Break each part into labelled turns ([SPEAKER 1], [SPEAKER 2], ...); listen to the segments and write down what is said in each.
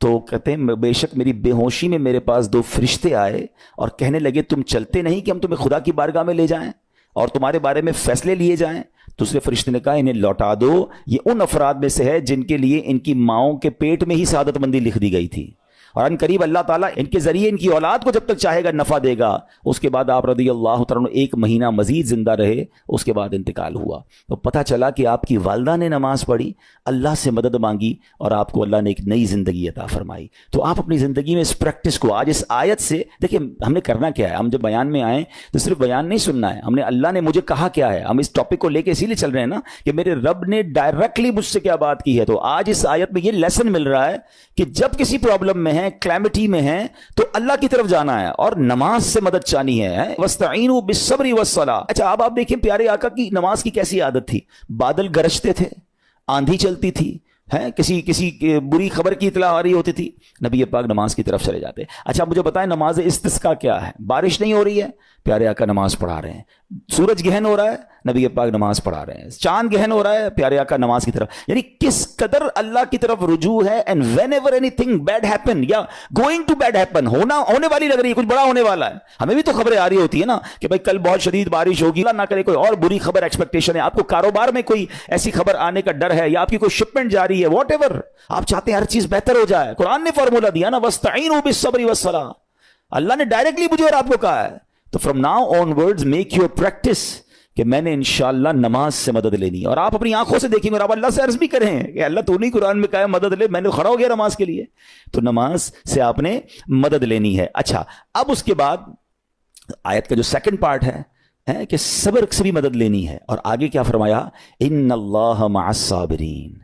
[SPEAKER 1] تو کہتے ہیں بے شک میری بے ہوشی میں میرے پاس 2 فرشتے آئے اور کہنے لگے تم چلتے نہیں کہ ہم تمہیں خدا کی بارگاہ میں لے جائیں اور تمہارے بارے میں فیصلے لیے جائیں. دوسرے فرشتے نے کہا انہیں لوٹا دو, یہ ان افراد میں سے ہے جن کے لیے ان کی ماؤں کے پیٹ میں ہی سعادت مندی لکھ دی گئی تھی, اور ان قریب اللہ تعالیٰ ان کے ذریعے ان کی اولاد کو جب تک چاہے گا نفع دے گا. اس کے بعد آپ رضی اللہ تعالیٰ عنہ 1 مہینہ مزید زندہ رہے, اس کے بعد انتقال ہوا. تو پتہ چلا کہ آپ کی والدہ نے نماز پڑھی, اللہ سے مدد مانگی اور آپ کو اللہ نے ایک نئی زندگی عطا فرمائی. تو آپ اپنی زندگی میں اس پریکٹس کو آج اس آیت سے دیکھیں, ہم نے کرنا کیا ہے. ہم جب بیان میں آئیں تو صرف بیان نہیں سننا ہے, ہم نے اللہ نے مجھے کہا کیا ہے. ہم اس ٹاپک کو لے کے اسی لیے چل رہے ہیں نا کہ میرے رب نے ڈائریکٹلی مجھ سے کیا بات کی ہے. تو آج اس آیت میں یہ لیسن مل رہا ہے کہ جب کسی پرابلم میں ہیں, کلیمٹی میں ہیں, تو اللہ کی طرف جانا ہے اور نماز سے مدد چاہنی ہے. وَاسْتَعِينُوا بِالصَّبْرِ وَالصَّلَاةِ. اچھا اب آپ دیکھیں پیارے آقا کی نماز کی کیسی عادت تھی. بادل گرجتے تھے, آندھی چلتی تھی, کسی بری خبر کی اطلاع آ رہی ہوتی تھی, نبی پاک نماز کی طرف چلے جاتے. اچھا مجھے بتائیں نماز استسقاء کیا ہے؟ بارش نہیں ہو رہی ہے, پیارے آقا نماز پڑھا رہے ہیں. سورج گہن ہو رہا ہے, نبی پاک نماز پڑھا رہے ہیں. چاند گہن ہو رہا ہے, پیارے آقا نماز کی طرف. یعنی کس قدر اللہ کی طرف رجوع ہے. And whenever anything bad happen یا گوئنگ ٹو بیڈ ہیپن, ہونے والی لگ رہی ہے, کچھ بڑا ہونے والا ہے. ہمیں بھی تو خبریں آ رہی ہوتی ہے نا کہ بھائی کل بہت شدید بارش ہوگی, اللہ نہ کرے کوئی اور بری خبر ایکسپیکٹیشن ہے. آپ کو کاروبار میں کوئی ایسی خبر آنے کا ڈر ہے, یا آپ کی کوئی شپمنٹ جاری ہے, واٹ ایور, آپ چاہتے ہیں ہر چیز بہتر ہو جائے. قرآن نے فارمولا دیا نا, وَاسْتَعِينُوا بِالصَّبْرِ وَالصَّلَاةِ. اللہ نے ڈائریکٹلی مجھے اور آپ کو کہا ہے. تو from now on words make your practice کہ میں نے انشاءاللہ نماز سے مدد لینی ہے. اور آپ اپنی آنکھوں سے دیکھیں گے اور آپ اللہ سے عرض بھی کریں کہ اللہ تو نہیں قرآن میں کہا ہے مدد لے, میں نے کھڑا ہو گیا نماز کے لیے. تو نماز سے آپ نے مدد لینی ہے. اچھا اب اس کے بعد آیت کا جو سیکنڈ پارٹ ہے کہ صبر سے بھی مدد لینی ہے. اور آگے کیا فرمایا, ان اللہ مع الصابرین,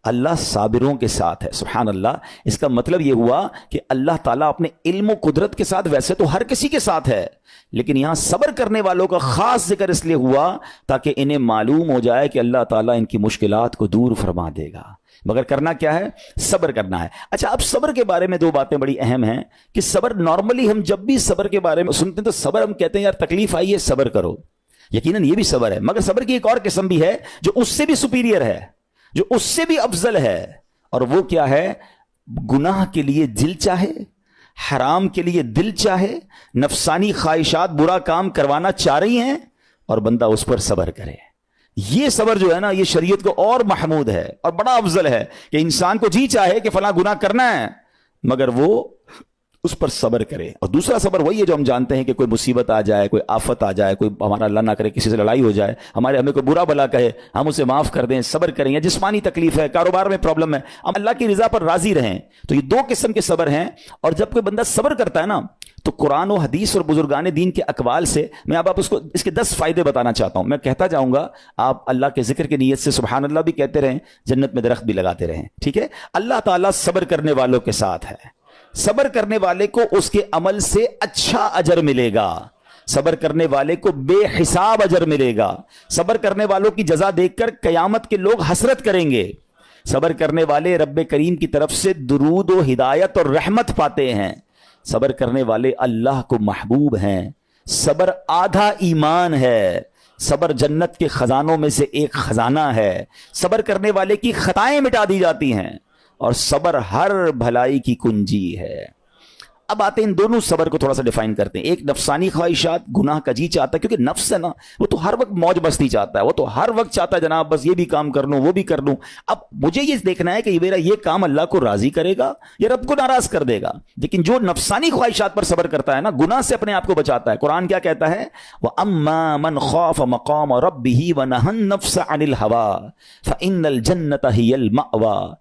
[SPEAKER 1] اللہ صابروں کے ساتھ ہے. سبحان اللہ. اس کا مطلب یہ ہوا کہ اللہ تعالیٰ اپنے علم و قدرت کے ساتھ ویسے تو ہر کسی کے ساتھ ہے, لیکن یہاں صبر کرنے والوں کا خاص ذکر اس لیے ہوا تاکہ انہیں معلوم ہو جائے کہ اللہ تعالیٰ ان کی مشکلات کو دور فرما دے گا. مگر کرنا کیا ہے؟ صبر کرنا ہے. اچھا اب صبر کے بارے میں 2 باتیں بڑی اہم ہیں کہ صبر نارملی ہم جب بھی صبر کے بارے میں سنتے ہیں تو صبر ہم کہتے ہیں یار تکلیف آئی ہے صبر کرو, یقیناً یہ بھی صبر ہے, مگر صبر کی ایک اور قسم بھی ہے جو اس سے بھی سپیریئر ہے, جو اس سے بھی افضل ہے. اور وہ کیا ہے؟ گناہ کے لیے دل چاہے, حرام کے لیے دل چاہے, نفسانی خواہشات برا کام کروانا چاہ رہی ہیں اور بندہ اس پر صبر کرے. یہ صبر جو ہے نا یہ شریعت کو اور محمود ہے اور بڑا افضل ہے کہ انسان کو جی چاہے کہ فلاں گناہ کرنا ہے مگر وہ اس پر صبر کرے. اور دوسرا صبر وہی ہے جو ہم جانتے ہیں کہ کوئی مصیبت آ جائے, کوئی آفت آ جائے, کوئی ہمارا اللہ نہ کرے کسی سے لڑائی ہو جائے, ہمیں کوئی برا بلا کہے, ہم اسے معاف کر دیں, صبر کریں. یا جسمانی تکلیف ہے, کاروبار میں پرابلم ہے, ہم اللہ کی رضا پر راضی رہیں. تو یہ 2 قسم کے صبر ہیں. اور جب کوئی بندہ صبر کرتا ہے نا تو قرآن و حدیث اور بزرگان دین کے اقوال سے میں اب آپ اس کے 10 فائدے بتانا چاہتا ہوں. میں کہتا جاؤں گا, آپ اللہ کے ذکر کی نیت سے سبحان اللہ بھی کہتے رہیں, جنت میں درخت بھی لگاتے رہیں. ٹھیک ہے. اللہ تعالیٰ صبر کرنے والوں کے ساتھ ہے. صبر کرنے والے کو اس کے عمل سے اچھا اجر ملے گا, صبر کرنے والے کو بے حساب اجر ملے گا, صبر کرنے والوں کی جزا دیکھ کر قیامت کے لوگ حسرت کریں گے. صبر کرنے والے رب کریم کی طرف سے درود و ہدایت اور رحمت پاتے ہیں. صبر کرنے والے اللہ کو محبوب ہیں. صبر آدھا ایمان ہے. صبر جنت کے خزانوں میں سے ایک خزانہ ہے. صبر کرنے والے کی خطائیں مٹا دی جاتی ہیں اور صبر ہر بھلائی کی کنجی ہے. اب آتے ہیں ان دونوں صبر کو تھوڑا سا ڈیفائن کرتے ہیں. ایک نفسانی خواہشات, گناہ کا جی چاہتا ہے, کیونکہ نفس ہے نا وہ تو ہر وقت موج مستی چاہتا ہے, وہ تو ہر وقت چاہتا ہے جناب بس یہ بھی کام کر لوں وہ بھی کر لوں. اب مجھے یہ دیکھنا ہے کہ میرا یہ کام اللہ کو راضی کرے گا یا رب کو ناراض کر دے گا. لیکن جو نفسانی خواہشات پر صبر کرتا ہے نا, گناہ سے اپنے آپ کو بچاتا ہے, قرآن کیا کہتا ہے, وَأَمَّا مَنْ خَافَ مَقَامَ رَبِّهِ وَنَهَى النَّفْسَ عَنِ الْهَوَىٰ فَإِنَّ الْجَنَّةَ هِيَ الْمَأْوَىٰ.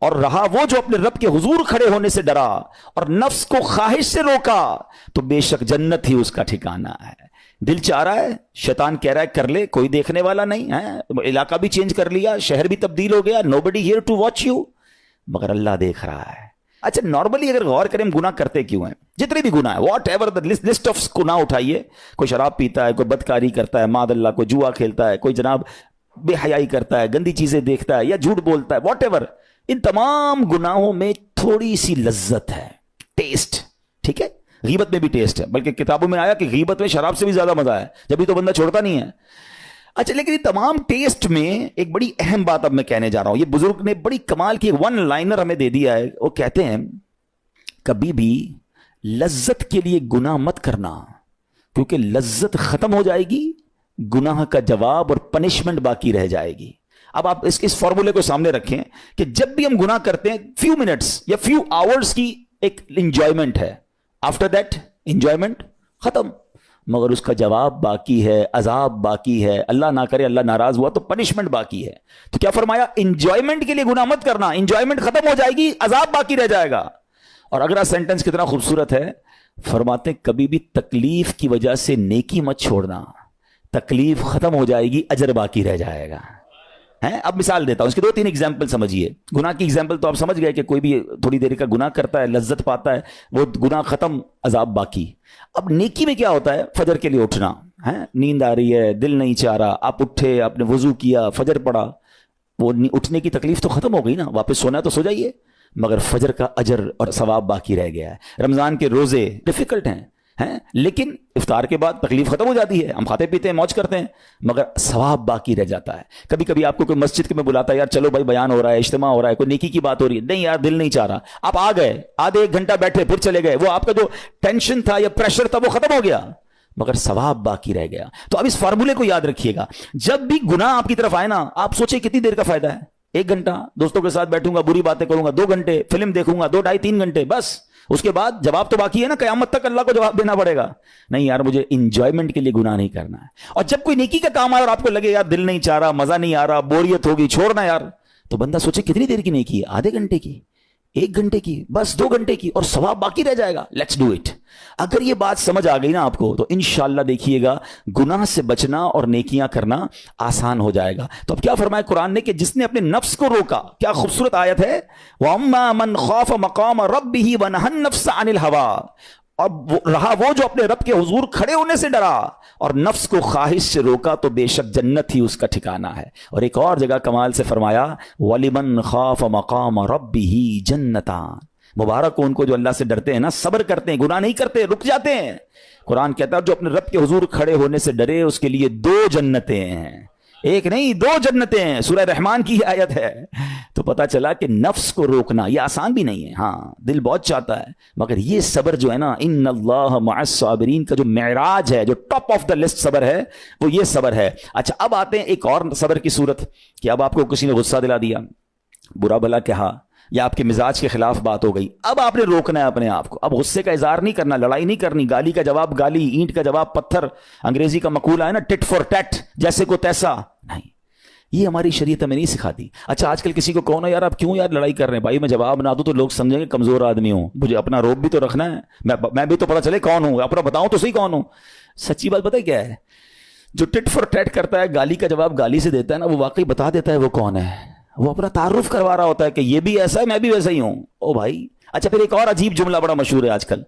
[SPEAKER 1] اور رہا وہ جو اپنے رب کے حضور کھڑے ہونے سے ڈرا اور نفس کو خواہش سے روکا تو بے شک جنت ہی اس کا ٹھکانہ ہے. دل چاہ رہا ہے, شیطان کہہ رہا ہے کر لے, کوئی دیکھنے والا نہیں ہے, علاقہ بھی چینج کر لیا, شہر بھی تبدیل ہو گیا, nobody here to watch you, مگر اللہ دیکھ رہا ہے. اچھا نارملی اگر غور کریں گناہ کرتے کیوں ہیں, جتنے بھی گناہ ہیں, واٹ ایور لسٹ آف گناہ اٹھائیے, کوئی شراب پیتا ہے, کوئی بدکاری کرتا ہے, معاذ اللہ, کوئی جوا کھیلتا ہے, کوئی جناب بے حیائی کرتا ہے, گندی چیزیں دیکھتا ہے یا جھوٹ بولتا ہے, واٹ ایور, ان تمام گناہوں میں تھوڑی سی لذت ہے, ٹیسٹ. ٹھیک ہے. غیبت میں بھی ٹیسٹ ہے, بلکہ کتابوں میں آیا کہ غیبت میں شراب سے بھی زیادہ مزہ ہے, جبھی تو بندہ چھوڑتا نہیں ہے. اچھا لیکن یہ تمام ٹیسٹ میں ایک بڑی اہم بات اب میں کہنے جا رہا ہوں. یہ بزرگ نے بڑی کمال کی ون لائنر ہمیں دے دیا ہے. وہ کہتے ہیں کبھی بھی لذت کے لیے گناہ مت کرنا, کیونکہ لذت ختم ہو جائے گی, گناہ کا جواب اور پنشمنٹ باقی رہ جائے گی. اب آپ اس فارمولے کو سامنے رکھیں کہ جب بھی ہم گناہ کرتے ہیں فیو منٹس یا فیو آورز کی ایک انجوائمنٹ ہے, آفٹر دیٹ انجوائمنٹ ختم, مگر اس کا جواب باقی ہے, عذاب باقی ہے, اللہ نہ کرے اللہ ناراض ہوا تو پنشمنٹ باقی ہے. تو کیا فرمایا, انجوائمنٹ کے لیے گناہ مت کرنا, انجوائمنٹ ختم ہو جائے گی, عذاب باقی رہ جائے گا. اور اگلا سینٹنس کتنا خوبصورت ہے, فرماتے کبھی بھی تکلیف کی وجہ سے نیکی مت چھوڑنا, تکلیف ختم ہو جائے گی, اجر باقی رہ جائے گا. اب مثال دیتا ہوں, اس کے 2-3 ایگزامپل سمجھیے. گناہ کی ایگزامپل تو آپ سمجھ گئے کہ کوئی بھی تھوڑی دیر کا گناہ کرتا ہے, لذت پاتا ہے, وہ گناہ ختم, عذاب باقی. اب نیکی میں کیا ہوتا ہے, فجر کے لیے اٹھنا, نیند آ رہی ہے, دل نہیں چاہ رہا, آپ اٹھے, آپ نے وضو کیا, فجر پڑھا, وہ اٹھنے کی تکلیف تو ختم ہو گئی نا, واپس سونا ہے تو سو جائیے, مگر فجر کا اجر اور ثواب باقی رہ گیا ہے. رمضان کے روزے ڈیفیکلٹ ہیں, لیکن افطار کے بعد تکلیف ختم ہو جاتی ہے, ہم کھاتے پیتے ہیں, موج کرتے ہیں, مگر ثواب باقی رہ جاتا ہے. کبھی کبھی آپ کو کوئی مسجد میں بلاتا ہے, یار چلو بھائی بیان ہو رہا ہے, اجتماع ہو رہا ہے, کوئی نیکی کی بات ہو رہی ہے, نہیں یار دل نہیں چاہ رہا, آپ آ گئے, آدھے 1 گھنٹہ بیٹھے, پھر چلے گئے, وہ آپ کا جو ٹینشن تھا یا پریشر تھا وہ ختم ہو گیا, مگر ثواب باقی رہ گیا. تو اب اس فارمولے کو یاد رکھیے گا, جب بھی گناہ آپ کی طرف آئے نا, آپ سوچیں کتنی دیر کا فائدہ ہے, 1 گھنٹہ دوستوں کے ساتھ بیٹھوں گا, بری باتیں کروں گا, 2 گھنٹے فلم دیکھوں گا, 2 ڈھائی 3 گھنٹے, بس اس کے بعد جواب تو باقی ہے نا, قیامت تک اللہ کو جواب دینا پڑے گا. نہیں یار مجھے انجوائمنٹ کے لیے گناہ نہیں کرنا ہے. اور جب کوئی نیکی کا کام آئے اور آپ کو لگے یار دل نہیں چاہ رہا, مزہ نہیں آ رہا, بوریت ہوگی, چھوڑنا یار, تو بندہ سوچے کتنی دیر کی نیکی ہے, آدھے گھنٹے کی, 1 گھنٹے کی, بس 2 گھنٹے کی, اور ثواب باقی رہ جائے گا. Let's do it. اگر یہ بات سمجھ آ گئی نا آپ کو, تو انشاءاللہ دیکھیے گا گناہ سے بچنا اور نیکیاں کرنا آسان ہو جائے گا. تو اب کیا فرمایا قرآن نے کہ جس نے اپنے نفس کو روکا, کیا خوبصورت آیت ہے, وَأَمَّا مَنْ خَافَ مَقَامَ رَبِّهِ وَنَهَى النَّفْسَ عَنِ الْهَوَىٰ, اور رہا وہ جو اپنے رب کے حضور کھڑے ہونے سے ڈرا اور نفس کو خواہش سے روکا, تو بے شک جنت ہی اس کا ٹھکانہ ہے. اور ایک اور جگہ کمال سے فرمایا, وَلِمَنْ خَافَ مَقَامَ رَبِّهِ جَنَّتَانِ, مبارک ہو ان کو جو اللہ سے ڈرتے ہیں نا, صبر کرتے ہیں, گناہ نہیں کرتے, رک جاتے ہیں. قرآن کہتا ہے جو اپنے رب کے حضور کھڑے ہونے سے ڈرے اس کے لیے 2 جنتیں ہیں, 1 نہیں 2 جنتیں ہیں. سورہ رحمان کی آیت ہے. تو پتا چلا کہ نفس کو روکنا یہ آسان بھی نہیں ہے, ہاں دل بہت چاہتا ہے, مگر یہ صبر جو ہے نا, ان اللہ مع الصابرین کا جو معراج ہے, جو ٹاپ آف دا لسٹ صبر ہے, وہ یہ صبر ہے. اچھا اب آتے ہیں ایک اور صبر کی صورت, کہ اب آپ کو کسی نے غصہ دلا دیا, برا بھلا کہا, یا آپ کے مزاج کے خلاف بات ہو گئی, اب آپ نے روکنا ہے اپنے آپ کو. اب غصے کا اظہار نہیں کرنا, لڑائی نہیں کرنی, گالی کا جواب گالی, اینٹ کا جواب پتھر, انگریزی کا مقولہ ہے نا ٹٹ فور ٹیٹ, جیسے کو تیسا نہیں, یہ ہماری شریعت ہمیں نہیں سکھاتی. اچھا آج کل کسی کو کہو نا یار آپ کیوں یار لڑائی کر رہے ہیں, بھائی میں جواب نہ دوں تو لوگ سمجھیں گے کمزور آدمی ہوں, مجھے اپنا روب بھی تو رکھنا ہے, میں بھی تو پتا چلے کون ہوں, اپنا بتاؤں تو صحیح کون ہوں. سچی بات پتہ کیا ہے, جو ٹٹ فور ٹیٹ کرتا ہے, گالی کا جواب گالی سے دیتا ہے نا, وہ واقعی بتا دیتا ہے وہ کون ہے, وہ اپنا تعارف کروا رہا ہوتا ہے کہ یہ بھی ایسا ہے, میں بھی ویسا ہی ہوں. او بھائی. اچھا پھر ایک اور عجیب جملہ بڑا مشہور ہے آج کل,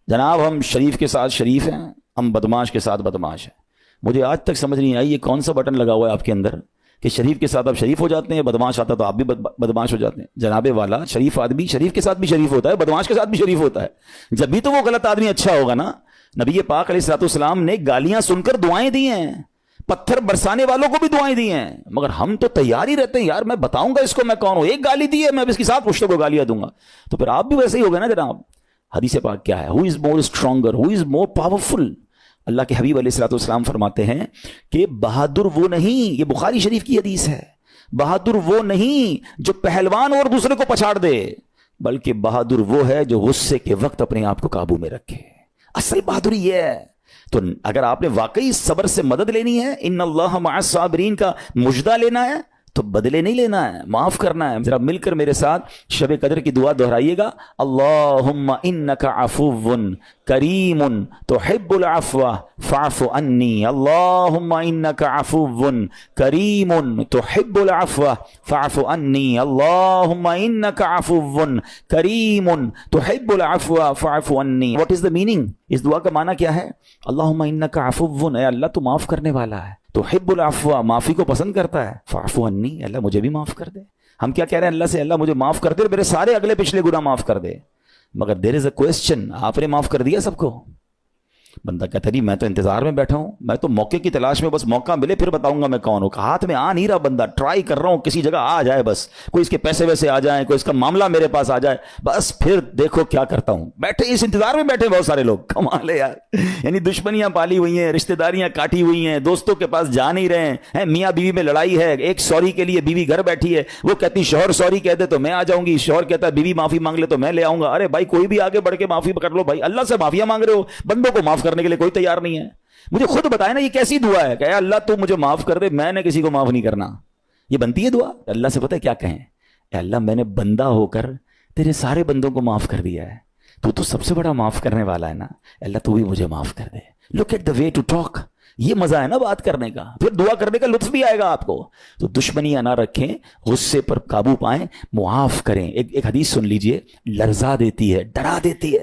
[SPEAKER 1] جناب ہم شریف کے ساتھ شریف ہیں, ہم بدماش کے ساتھ بدماش ہیں. مجھے آج تک سمجھ نہیں آئی یہ کون سا بٹن لگا ہوا ہے آپ کے اندر کہ شریف کے ساتھ آپ شریف ہو جاتے ہیں, بدماش آتا تو آپ بھی بدماش ہو جاتے ہیں. جناب والا, شریف آدمی شریف کے ساتھ بھی شریف ہوتا ہے, بدماش کے ساتھ بھی شریف ہوتا ہے. جب بھی تو وہ غلط آدمی اچھا ہوگا نا. نبی پاک علیہ الصلوۃ والسلام نے گالیاں سن کر دعائیں دی ہیں, پتھر برسانے والوں کو بھی دعائیں دی ہیں, مگر ہم تو تیار ہی رہتے ہیں, یار میں بتاؤں گا اس کو میں کون ہوں, 1 گالی دی ہے میں اس کے ساتھ پشتوں کو گالیاں دوں گا. تو پھر آپ بھی ویسے ہی ہو گئے نا جناب. حدیث پاک کیا ہے, ہو از مور اسٹرانگر, ہو از مور پاورفل. اللہ کے حبیب علیہ الصلوۃ والسلام فرماتے ہیں کہ بہادر وہ نہیں, یہ بخاری شریف کی حدیث ہے, بہادر وہ نہیں جو پہلوان اور دوسرے کو پچھاڑ دے, بلکہ بہادر وہ ہے جو غصے کے وقت اپنے آپ کو قابو میں رکھے. اصل بہادری یہ ہے. تو اگر آپ نے واقعی صبر سے مدد لینی ہے, ان اللہ مع الصابرین کا مجدہ لینا ہے, تو بدلے نہیں لینا ہے, معاف کرنا ہے. ذرا مل کر میرے ساتھ شب قدر کی دعا دہرائیے گا, اللہم انک عفو کریم تحب العفو فاعف عنی, اللہم انک عفو کریم تحب العفو فاعف عنی, اللہم انک عفو کریم تحب العفو فاعف عنی. واٹ از دا میننگ, اس دعا کا معنی کیا ہے؟ اللہم انک عفو, اے اللہ تو معاف کرنے والا ہے, تحب العفو, معافی کو پسند کرتا ہے, فاعف عنی, اللہ مجھے بھی معاف کر دے. ہم کیا کہہ رہے ہیں اللہ سے, اللہ مجھے معاف کر دے, میرے سارے اگلے پچھلے گناہ معاف کر دے. مگر دیر از اے کوسچن, آپ نے معاف کر دیا سب کو؟ بندہ کہتا نہیں میں تو انتظار میں بیٹھا ہوں, میں تو موقع کی تلاش میں, بس موقع ملے پھر بتاؤں گا میں کون ہوں. ہاتھ میں آ نہیں رہا بندہ, ٹرائی کر رہا ہوں کسی جگہ آ جائے, بس کوئی اس کے پیسے ویسے آ جائیں, کوئی اس کا معاملہ میرے پاس آ جائے, بس پھر دیکھو کیا کرتا ہوں. بیٹھے اس انتظار میں بیٹھے بہت سارے لوگ, کمال ہے یار. یعنی دشمنیاں پالی ہوئی ہیں, رشتہ داریاں کاٹی ہوئی ہیں, دوستوں کے پاس جا نہیں رہے ہیں, میاں بیوی میں لڑائی ہے, ایک سوری کے لیے بیوی گھر بیٹھی ہے, وہ کہتی شوہر سوری کہہ دے تو میں آ جاؤں گی, شوہر کہتا ہے بیوی معافی مانگ لے تو میں لے آؤں گا. ارے بھائی کوئی بھی آگے بڑھ کے معافی کر لو بھائی, اللہ سے معافیاں مانگ رہے ہو, بندوں کو معاف کرنے کے لیے کوئی تیار نہیں ہے. مجھے خود بتائے نا یہ کیسی دعا ہے کہ اے اللہ تو مجھے معاف کر دے, میں نے کسی کو معاف نہیں کرنا. یہ بنتی ہے دعا؟ اللہ سے پتہ ہے کیا کہیں, اے اللہ میں نے بندہ ہو کر تیرے سارے بندوں کو معاف کر دیا ہے, تو سب سے بڑا معاف کرنے والا ہے نا, اللہ تو بھی مجھے معاف کر دے. Look at the way to talk, یہ مزہ ہے نا بات کرنے کا, پھر دعا کرنے کا لطف بھی آئے گا آپ کو. تو دشمنیاں نہ رکھیں, غصے پر قابو پائیں, معاف کریں. ایک حدیث سن لیجئے, لرزا دیتی ہے, ڈرا دیتی ہے.